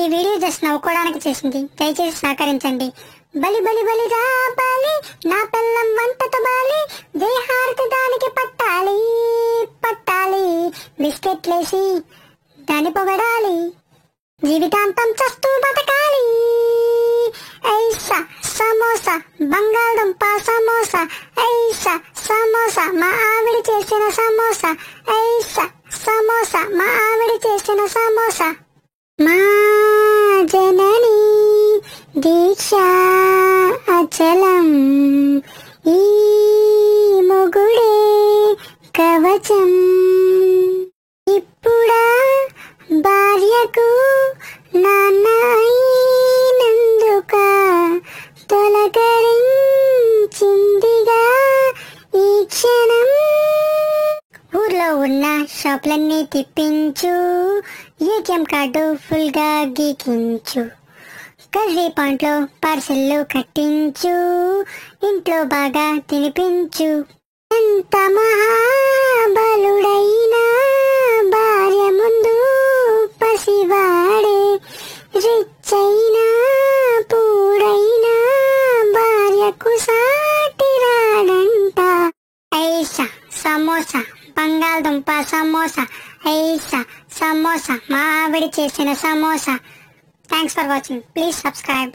ఈ video just నవ్వుకోవడానికి చేసింది, దయచేసి సహకరించండి. బలి బలి బలి రా బాలి, నా పిల్లం వంటతో బాలి, దేహార్తి దానికి పట్టాలి పట్టాలి, బిస్కెట్లేసి దాన్ని పొగడాలి, జీవితాంతం చస్తూ బతకాలి. ఐసా సమోసా, బంగాళదుంప సమోసా, ఐసా సమోసా, మా ఆవిడ చేసిన సమోసా, ఐసా సమోసా, మా ఆవిడ చేసిన సమోసా. మా జనని దీక్ష అచలం, ఈ మొగుడే కవచం. ఇప్పుడా భార్యకు నాన్న అయినందుక తొలకరించిందిగా ఈ క్షణం. ఊర్లో ఉన్న షాపులన్నీ తిప్పించు, ఏటీఎం కార్డు ఫుల్ గా గీకించు, కర్రీ పాయింట్లో పార్సెల్లు కట్టించు, ఇంట్లో బాగా తినిపించు. ఎంత మహాబలుడైనా భార్య ముందు పసివాడే, రిచ్ అయినా పూడైనా భార్యకు సాటి రాడంట. ఐసా సమోసా, బంగాళదుంప సమోసా, ఐసా సమోసా, మా ఆవిడ చేసిన samosa. Thanks for watching. Please subscribe.